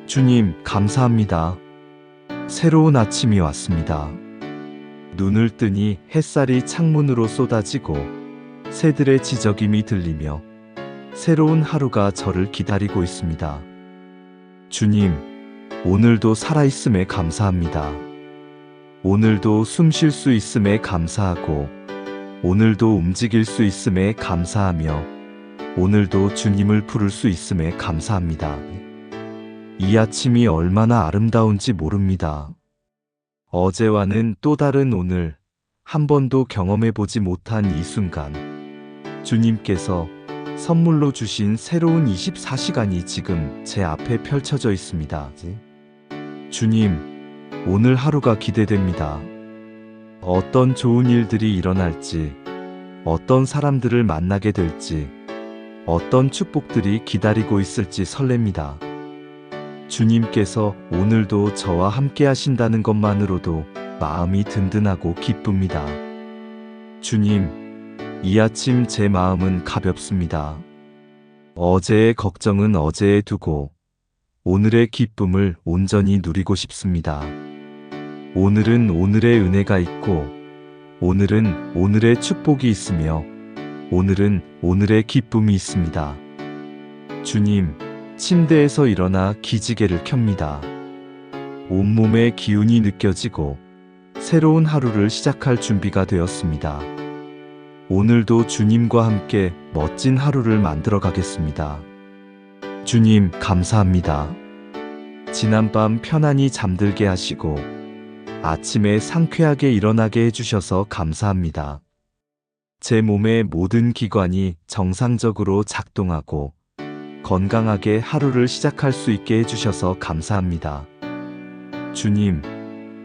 주님, 감사합니다. 새로운 아침이 왔습니다. 눈을 뜨니 햇살이 창문으로 쏟아지고 새들의 지저귀이 들리며 새로운 하루가 저를 기다리고 있습니다. 주님, 오늘도 살아있음에 감사합니다. 오늘도 숨 쉴 수 있음에 감사하고 오늘도 움직일 수 있음에 감사하며 오늘도 주님을 부를 수 있음에 감사합니다. 이 아침이 얼마나 아름다운지 모릅니다. 어제와는 또 다른 오늘, 한 번도 경험해보지 못한 이 순간, 주님께서 선물로 주신 새로운 24시간이 지금 제 앞에 펼쳐져 있습니다. 주님, 오늘 하루가 기대됩니다. 어떤 좋은 일들이 일어날지, 어떤 사람들을 만나게 될지, 어떤 축복들이 기다리고 있을지 설렙니다. 주님께서 오늘도 저와 함께 하신다는 것만으로도 마음이 든든하고 기쁩니다. 주님, 이 아침 제 마음은 가볍습니다. 어제의 걱정은 어제에 두고 오늘의 기쁨을 온전히 누리고 싶습니다. 오늘은 오늘의 은혜가 있고 오늘은 오늘의 축복이 있으며 오늘은 오늘의 기쁨이 있습니다. 주님, 침대에서 일어나 기지개를 켭니다. 온몸의 기운이 느껴지고 새로운 하루를 시작할 준비가 되었습니다. 오늘도 주님과 함께 멋진 하루를 만들어 가겠습니다. 주님, 감사합니다. 지난밤 편안히 잠들게 하시고 아침에 상쾌하게 일어나게 해주셔서 감사합니다. 제 몸의 모든 기관이 정상적으로 작동하고 건강하게 하루를 시작할 수 있게 해주셔서 감사합니다. 주님,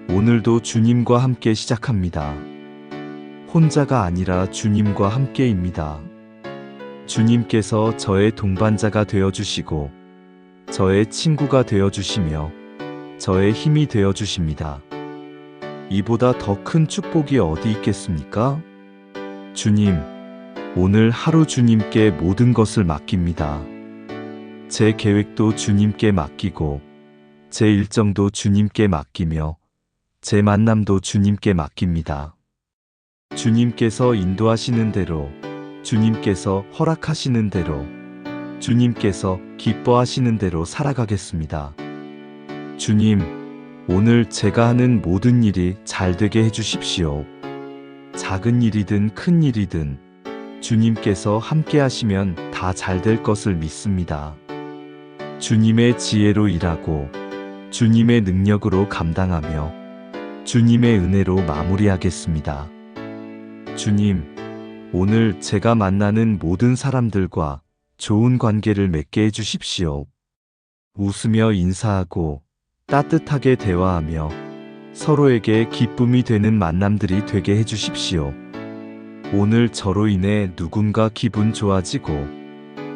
오늘도 주님과 함께 시작합니다. 혼자가 아니라 주님과 함께입니다. 주님께서 저의 동반자가 되어주시고 저의 친구가 되어주시며 저의 힘이 되어주십니다. 이보다 더 큰 축복이 어디 있겠습니까? 주님, 오늘 하루 주님께 모든 것을 맡깁니다. 제 계획도 주님께 맡기고 제 일정도 주님께 맡기며 제 만남도 주님께 맡깁니다. 주님께서 인도하시는 대로, 주님께서 허락하시는 대로, 주님께서 기뻐하시는 대로 살아가겠습니다. 주님, 오늘 제가 하는 모든 일이 잘 되게 해주십시오. 작은 일이든 큰 일이든 주님께서 함께 하시면 다 잘 될 것을 믿습니다. 주님의 지혜로 일하고 주님의 능력으로 감당하며 주님의 은혜로 마무리하겠습니다. 주님, 오늘 제가 만나는 모든 사람들과 좋은 관계를 맺게 해주십시오. 웃으며 인사하고 따뜻하게 대화하며 서로에게 기쁨이 되는 만남들이 되게 해주십시오. 오늘 저로 인해 누군가 기분 좋아지고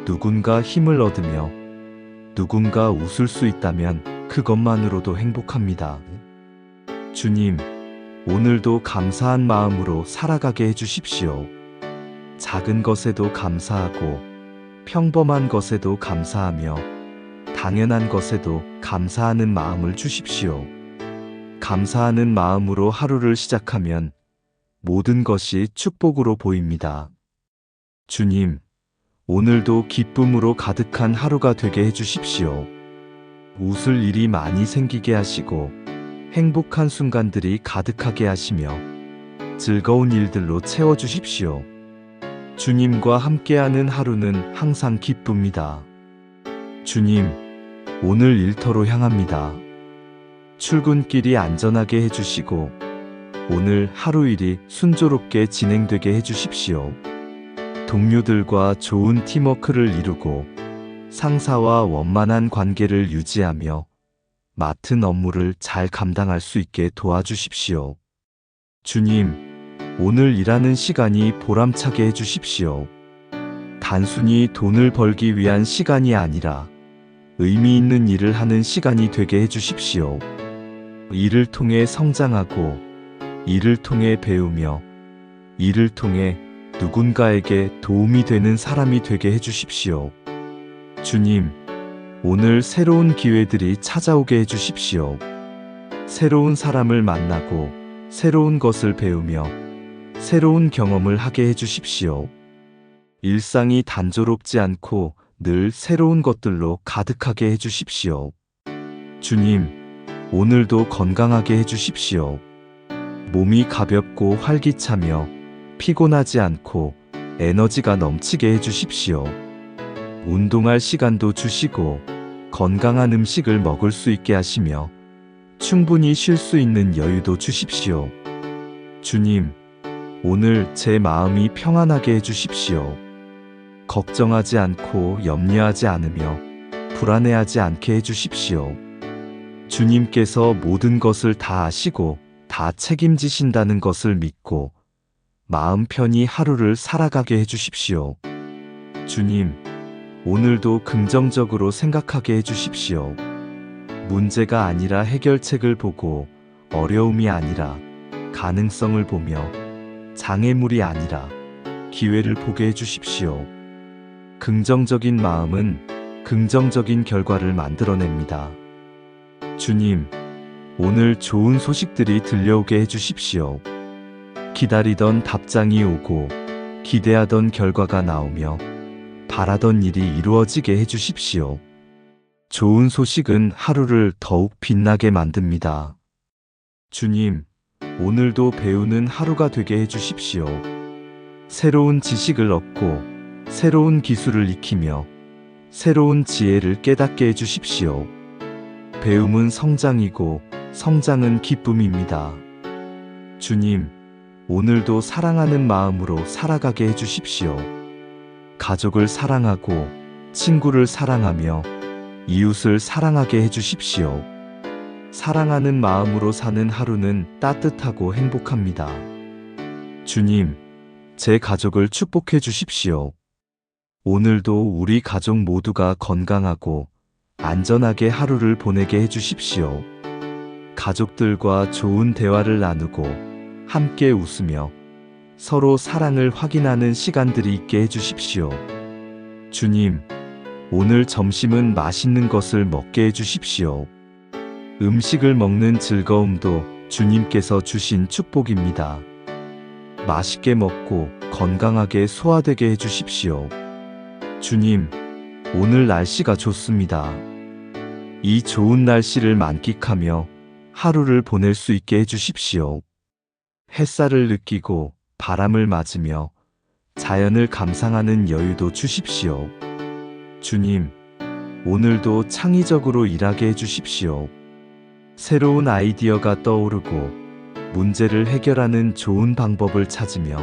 누군가 힘을 얻으며 누군가 웃을 수 있다면 그것만으로도 행복합니다. 주님, 오늘도 감사한 마음으로 살아가게 해주십시오. 작은 것에도 감사하고 평범한 것에도 감사하며 당연한 것에도 감사하는 마음을 주십시오. 감사하는 마음으로 하루를 시작하면 모든 것이 축복으로 보입니다. 주님, 오늘도 기쁨으로 가득한 하루가 되게 해주십시오. 웃을 일이 많이 생기게 하시고 행복한 순간들이 가득하게 하시며 즐거운 일들로 채워주십시오. 주님과 함께하는 하루는 항상 기쁩니다. 주님, 오늘 일터로 향합니다. 출근길이 안전하게 해주시고 오늘 하루 일이 순조롭게 진행되게 해주십시오. 동료들과 좋은 팀워크를 이루고 상사와 원만한 관계를 유지하며 맡은 업무를 잘 감당할 수 있게 도와주십시오. 주님, 오늘 일하는 시간이 보람차게 해주십시오. 단순히 돈을 벌기 위한 시간이 아니라 의미 있는 일을 하는 시간이 되게 해주십시오. 일을 통해 성장하고 일을 통해 배우며 일을 통해 누군가에게 도움이 되는 사람이 되게 해주십시오. 주님, 오늘 새로운 기회들이 찾아오게 해주십시오. 새로운 사람을 만나고 새로운 것을 배우며 새로운 경험을 하게 해주십시오. 일상이 단조롭지 않고 늘 새로운 것들로 가득하게 해주십시오. 주님, 오늘도 건강하게 해주십시오. 몸이 가볍고 활기차며 피곤하지 않고 에너지가 넘치게 해주십시오. 운동할 시간도 주시고 건강한 음식을 먹을 수 있게 하시며 충분히 쉴 수 있는 여유도 주십시오. 주님, 오늘 제 마음이 평안하게 해주십시오. 걱정하지 않고 염려하지 않으며 불안해하지 않게 해주십시오. 주님께서 모든 것을 다 아시고 다 책임지신다는 것을 믿고 마음 편히 하루를 살아가게 해주십시오. 주님, 오늘도 긍정적으로 생각하게 해주십시오. 문제가 아니라 해결책을 보고 어려움이 아니라 가능성을 보며 장애물이 아니라 기회를 보게 해주십시오. 긍정적인 마음은 긍정적인 결과를 만들어냅니다. 주님, 오늘 좋은 소식들이 들려오게 해주십시오. 기다리던 답장이 오고 기대하던 결과가 나오며 바라던 일이 이루어지게 해주십시오. 좋은 소식은 하루를 더욱 빛나게 만듭니다. 주님, 오늘도 배우는 하루가 되게 해주십시오. 새로운 지식을 얻고 새로운 기술을 익히며 새로운 지혜를 깨닫게 해주십시오. 배움은 성장이고 성장은 기쁨입니다. 주님, 오늘도 사랑하는 마음으로 살아가게 해주십시오. 가족을 사랑하고 친구를 사랑하며 이웃을 사랑하게 해주십시오. 사랑하는 마음으로 사는 하루는 따뜻하고 행복합니다. 주님, 제 가족을 축복해 주십시오. 오늘도 우리 가족 모두가 건강하고 안전하게 하루를 보내게 해주십시오. 가족들과 좋은 대화를 나누고 함께 웃으며 서로 사랑을 확인하는 시간들이 있게 해주십시오. 주님, 오늘 점심은 맛있는 것을 먹게 해주십시오. 음식을 먹는 즐거움도 주님께서 주신 축복입니다. 맛있게 먹고 건강하게 소화되게 해주십시오. 주님, 오늘 날씨가 좋습니다. 이 좋은 날씨를 만끽하며 하루를 보낼 수 있게 해주십시오. 햇살을 느끼고 바람을 맞으며 자연을 감상하는 여유도 주십시오. 주님, 오늘도 창의적으로 일하게 해주십시오. 새로운 아이디어가 떠오르고 문제를 해결하는 좋은 방법을 찾으며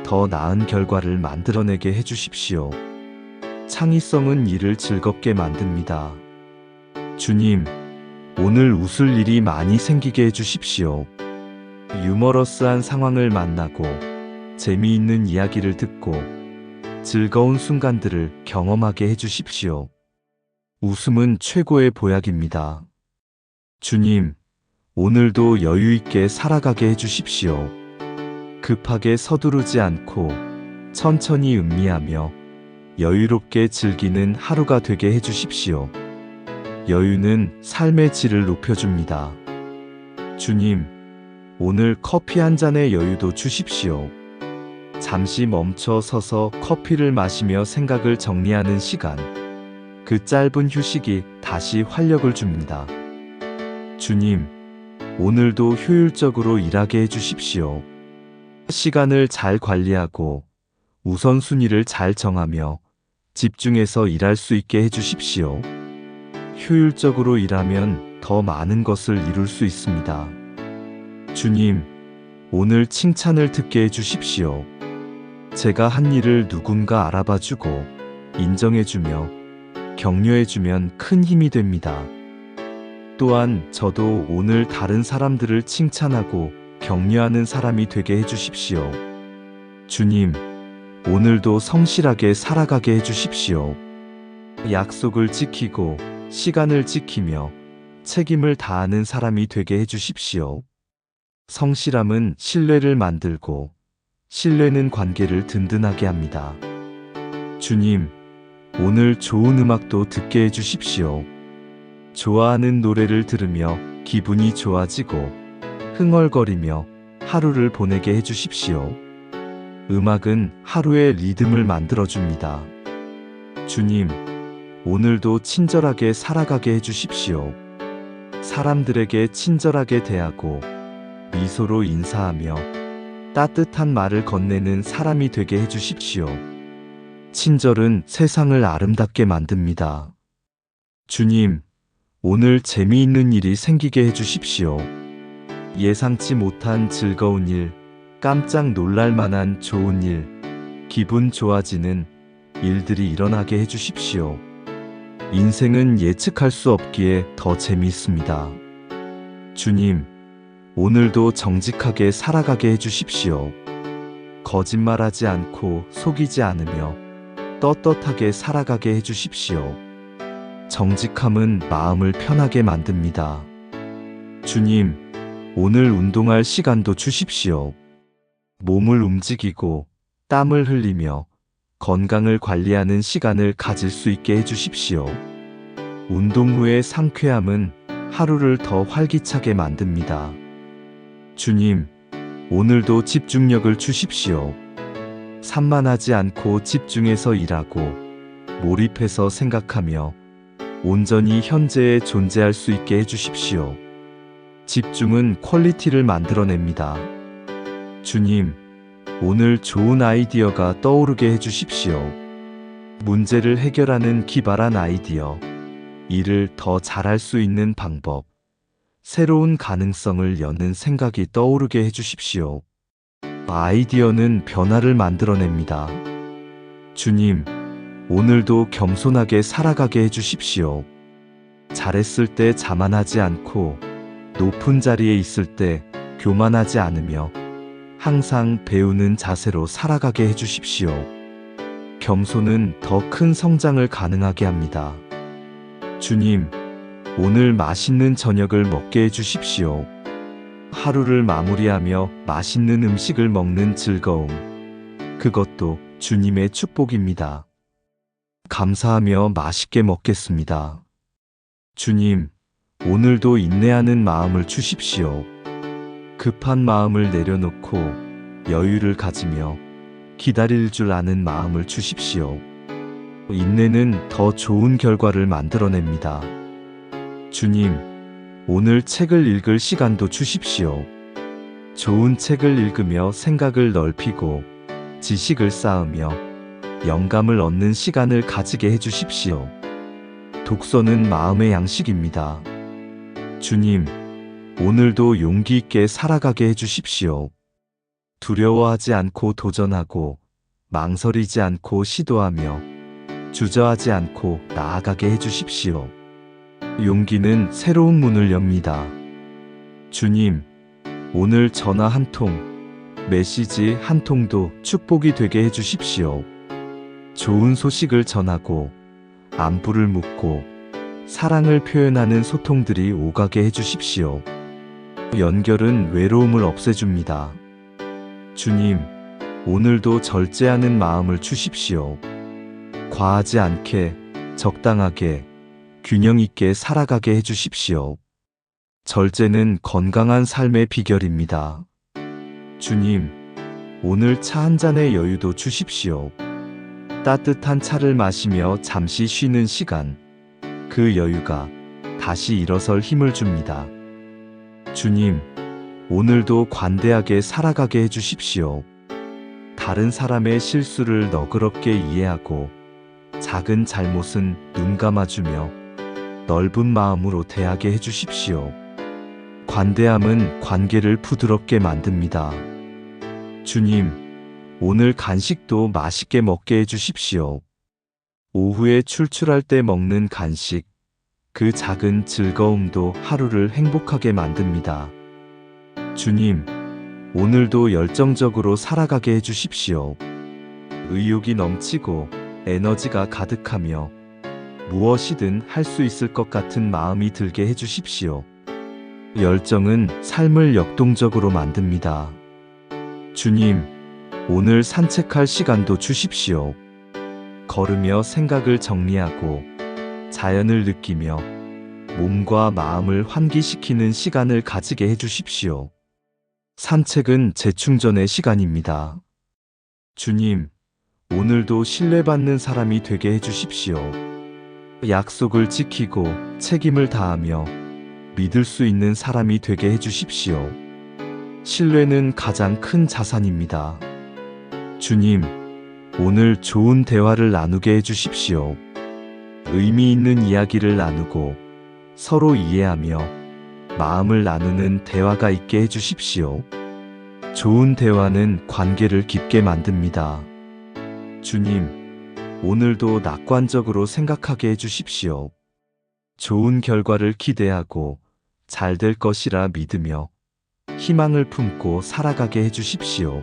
더 나은 결과를 만들어내게 해주십시오. 창의성은 일을 즐겁게 만듭니다. 주님, 오늘 웃을 일이 많이 생기게 해주십시오. 유머러스한 상황을 만나고 재미있는 이야기를 듣고 즐거운 순간들을 경험하게 해주십시오. 웃음은 최고의 보약입니다. 주님, 오늘도 여유 있게 살아가게 해주십시오. 급하게 서두르지 않고 천천히 음미하며 여유롭게 즐기는 하루가 되게 해주십시오. 여유는 삶의 질을 높여줍니다. 주님, 오늘 커피 한 잔의 여유도 주십시오. 잠시 멈춰 서서 커피를 마시며 생각을 정리하는 시간, 그 짧은 휴식이 다시 활력을 줍니다. 주님, 오늘도 효율적으로 일하게 해주십시오. 시간을 잘 관리하고 우선순위를 잘 정하며 집중해서 일할 수 있게 해주십시오. 효율적으로 일하면 더 많은 것을 이룰 수 있습니다. 주님, 오늘 칭찬을 듣게 해주십시오. 제가 한 일을 누군가 알아봐주고 인정해주며 격려해주면 큰 힘이 됩니다. 또한 저도 오늘 다른 사람들을 칭찬하고 격려하는 사람이 되게 해주십시오. 주님, 오늘도 성실하게 살아가게 해주십시오. 약속을 지키고 시간을 지키며 책임을 다하는 사람이 되게 해주십시오. 성실함은 신뢰를 만들고 신뢰는 관계를 든든하게 합니다. 주님, 오늘 좋은 음악도 듣게 해주십시오. 좋아하는 노래를 들으며 기분이 좋아지고 흥얼거리며 하루를 보내게 해주십시오. 음악은 하루의 리듬을 만들어줍니다. 주님, 오늘도 친절하게 살아가게 해주십시오. 사람들에게 친절하게 대하고 미소로 인사하며 따뜻한 말을 건네는 사람이 되게 해주십시오. 친절은 세상을 아름답게 만듭니다. 주님, 오늘 재미있는 일이 생기게 해주십시오. 예상치 못한 즐거운 일, 깜짝 놀랄 만한 좋은 일, 기분 좋아지는 일들이 일어나게 해주십시오. 인생은 예측할 수 없기에 더 재미있습니다. 주님, 오늘도 정직하게 살아가게 해주십시오. 거짓말하지 않고 속이지 않으며 떳떳하게 살아가게 해주십시오. 정직함은 마음을 편하게 만듭니다. 주님, 오늘 운동할 시간도 주십시오. 몸을 움직이고 땀을 흘리며 건강을 관리하는 시간을 가질 수 있게 해주십시오. 운동 후의 상쾌함은 하루를 더 활기차게 만듭니다. 주님, 오늘도 집중력을 주십시오. 산만하지 않고 집중해서 일하고 몰입해서 생각하며 온전히 현재에 존재할 수 있게 해주십시오. 집중은 퀄리티를 만들어냅니다. 주님, 오늘 좋은 아이디어가 떠오르게 해주십시오. 문제를 해결하는 기발한 아이디어, 일을 더 잘할 수 있는 방법, 새로운 가능성을 여는 생각이 떠오르게 해주십시오. 아이디어는 변화를 만들어냅니다. 주님, 오늘도 겸손하게 살아가게 해주십시오. 잘했을 때 자만하지 않고 높은 자리에 있을 때 교만하지 않으며 항상 배우는 자세로 살아가게 해주십시오. 겸손은 더 큰 성장을 가능하게 합니다. 주님, 오늘 맛있는 저녁을 먹게 해주십시오. 하루를 마무리하며 맛있는 음식을 먹는 즐거움, 그것도 주님의 축복입니다. 감사하며 맛있게 먹겠습니다. 주님, 오늘도 인내하는 마음을 주십시오. 급한 마음을 내려놓고 여유를 가지며 기다릴 줄 아는 마음을 주십시오. 인내는 더 좋은 결과를 만들어냅니다. 주님, 오늘 책을 읽을 시간도 주십시오. 좋은 책을 읽으며 생각을 넓히고 지식을 쌓으며 영감을 얻는 시간을 가지게 해주십시오. 독서는 마음의 양식입니다. 주님, 오늘도 용기 있게 살아가게 해주십시오. 두려워하지 않고 도전하고 망설이지 않고 시도하며 주저하지 않고 나아가게 해주십시오. 용기는 새로운 문을 엽니다. 주님, 오늘 전화 한 통, 메시지 한 통도 축복이 되게 해주십시오. 좋은 소식을 전하고 안부를 묻고 사랑을 표현하는 소통들이 오가게 해주십시오. 연결은 외로움을 없애줍니다. 주님, 오늘도 절제하는 마음을 주십시오. 과하지 않게, 적당하게, 균형 있게 살아가게 해주십시오. 절제는 건강한 삶의 비결입니다. 주님, 오늘 차 한 잔의 여유도 주십시오. 따뜻한 차를 마시며 잠시 쉬는 시간, 그 여유가 다시 일어설 힘을 줍니다. 주님, 오늘도 관대하게 살아가게 해주십시오. 다른 사람의 실수를 너그럽게 이해하고 작은 잘못은 눈 감아주며 넓은 마음으로 대하게 해주십시오. 관대함은 관계를 부드럽게 만듭니다. 주님, 오늘 간식도 맛있게 먹게 해주십시오. 오후에 출출할 때 먹는 간식, 그 작은 즐거움도 하루를 행복하게 만듭니다. 주님, 오늘도 열정적으로 살아가게 해주십시오. 의욕이 넘치고 에너지가 가득하며 무엇이든 할 수 있을 것 같은 마음이 들게 해주십시오. 열정은 삶을 역동적으로 만듭니다. 주님, 오늘 산책할 시간도 주십시오. 걸으며 생각을 정리하고 자연을 느끼며 몸과 마음을 환기시키는 시간을 가지게 해주십시오. 산책은 재충전의 시간입니다. 주님, 오늘도 신뢰받는 사람이 되게 해주십시오. 약속을 지키고 책임을 다하며 믿을 수 있는 사람이 되게 해주십시오. 신뢰는 가장 큰 자산입니다. 주님, 오늘 좋은 대화를 나누게 해주십시오. 의미 있는 이야기를 나누고 서로 이해하며 마음을 나누는 대화가 있게 해주십시오. 좋은 대화는 관계를 깊게 만듭니다. 주님, 오늘도 낙관적으로 생각하게 해주십시오. 좋은 결과를 기대하고 잘 될 것이라 믿으며 희망을 품고 살아가게 해주십시오.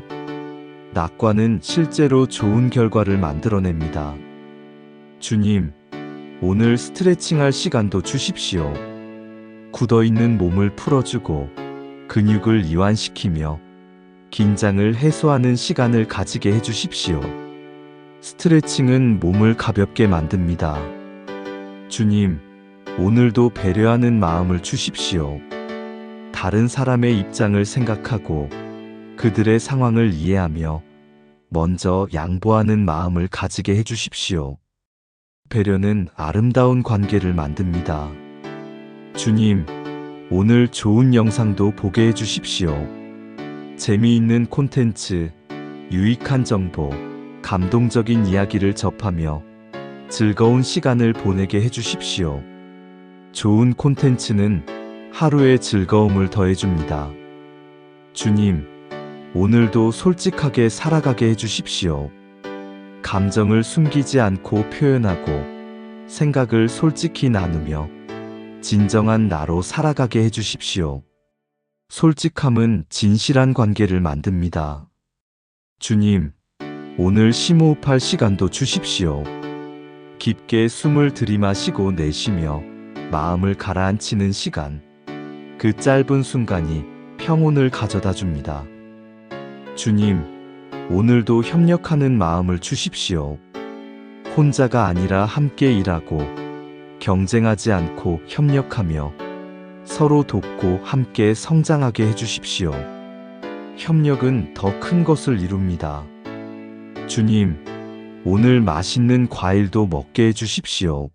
낙관은 실제로 좋은 결과를 만들어냅니다. 주님, 오늘 스트레칭할 시간도 주십시오. 굳어있는 몸을 풀어주고 근육을 이완시키며 긴장을 해소하는 시간을 가지게 해주십시오. 스트레칭은 몸을 가볍게 만듭니다. 주님, 오늘도 배려하는 마음을 주십시오. 다른 사람의 입장을 생각하고 그들의 상황을 이해하며 먼저 양보하는 마음을 가지게 해주십시오. 배려는 아름다운 관계를 만듭니다. 주님, 오늘 좋은 영상도 보게 해주십시오. 재미있는 콘텐츠, 유익한 정보, 감동적인 이야기를 접하며 즐거운 시간을 보내게 해주십시오. 좋은 콘텐츠는 하루의 즐거움을 더해줍니다. 주님, 오늘도 솔직하게 살아가게 해주십시오. 감정을 숨기지 않고 표현하고 생각을 솔직히 나누며 진정한 나로 살아가게 해주십시오. 솔직함은 진실한 관계를 만듭니다. 주님, 오늘 심호흡할 시간도 주십시오. 깊게 숨을 들이마시고 내쉬며 마음을 가라앉히는 시간, 그 짧은 순간이 평온을 가져다 줍니다. 주님, 오늘도 협력하는 마음을 주십시오. 혼자가 아니라 함께 일하고 경쟁하지 않고 협력하며 서로 돕고 함께 성장하게 해주십시오. 협력은 더 큰 것을 이룹니다. 주님, 오늘 맛있는 과일도 먹게 해주십시오.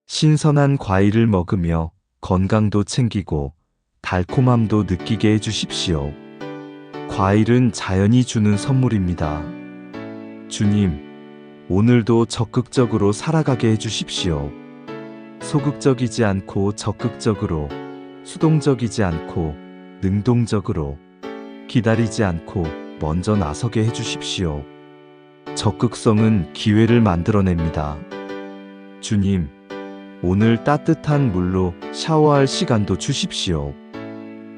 신선한 과일을 먹으며 건강도 챙기고 달콤함도 느끼게 해주십시오. 과일은 자연이 주는 선물입니다. 주님, 오늘도 적극적으로 살아가게 해주십시오. 소극적이지 않고 적극적으로, 수동적이지 않고 능동적으로, 기다리지 않고 먼저 나서게 해주십시오. 적극성은 기회를 만들어냅니다. 주님, 오늘 따뜻한 물로 샤워할 시간도 주십시오.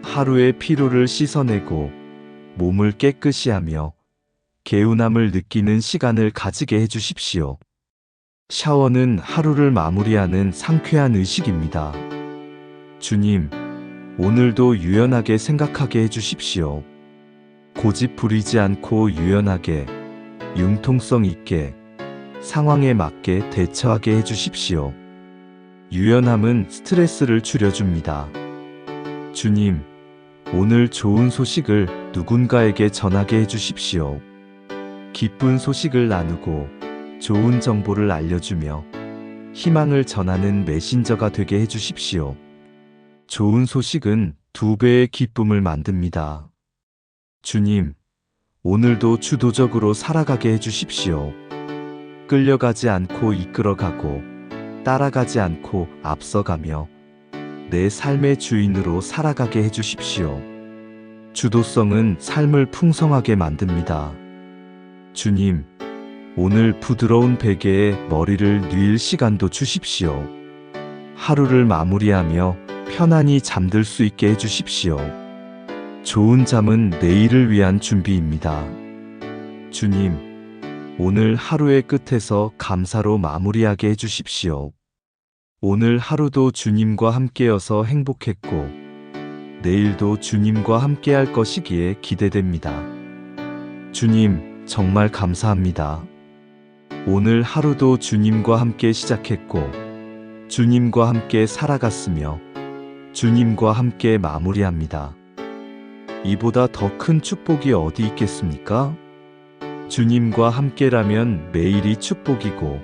하루의 피로를 씻어내고 몸을 깨끗이 하며 개운함을 느끼는 시간을 가지게 해주십시오. 샤워는 하루를 마무리하는 상쾌한 의식입니다. 주님, 오늘도 유연하게 생각하게 해주십시오. 고집 부리지 않고 유연하게, 융통성 있게, 상황에 맞게 대처하게 해주십시오. 유연함은 스트레스를 줄여줍니다. 주님, 오늘 좋은 소식을 누군가에게 전하게 해주십시오. 기쁜 소식을 나누고 좋은 정보를 알려주며 희망을 전하는 메신저가 되게 해주십시오. 좋은 소식은 2배의 기쁨을 만듭니다. 주님, 오늘도 주도적으로 살아가게 해주십시오. 끌려가지 않고 이끌어가고 따라가지 않고 앞서가며 내 삶의 주인으로 살아가게 해주십시오. 주도성은 삶을 풍성하게 만듭니다. 주님, 오늘 부드러운 베개에 머리를 뉘일 시간도 주십시오. 하루를 마무리하며 편안히 잠들 수 있게 해주십시오. 좋은 잠은 내일을 위한 준비입니다. 주님, 오늘 하루의 끝에서 감사로 마무리하게 해주십시오. 오늘 하루도 주님과 함께여서 행복했고 내일도 주님과 함께할 것이기에 기대됩니다. 주님, 정말 감사합니다. 오늘 하루도 주님과 함께 시작했고, 주님과 함께 살아갔으며, 주님과 함께 마무리합니다. 이보다 더 큰 축복이 어디 있겠습니까? 주님과 함께라면 매일이 축복이고,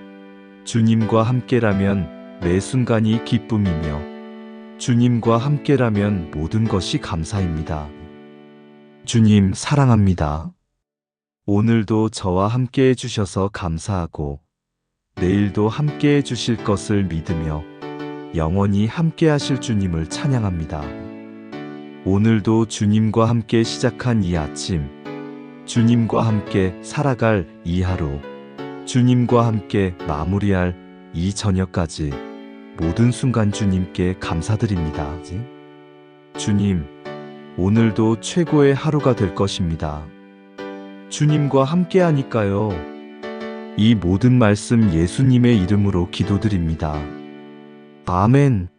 주님과 함께라면 매 순간이 기쁨이며, 주님과 함께라면 모든 것이 감사입니다. 주님 사랑합니다. 오늘도 저와 함께 해주셔서 감사하고, 내일도 함께 해주실 것을 믿으며, 영원히 함께 하실 주님을 찬양합니다. 오늘도 주님과 함께 시작한 이 아침, 주님과 함께 살아갈 이 하루, 주님과 함께 마무리할 이 저녁까지 모든 순간 주님께 감사드립니다. 주님, 오늘도 최고의 하루가 될 것입니다. 주님과 함께 하니까요. 이 모든 말씀 예수님의 이름으로 기도드립니다. 아멘.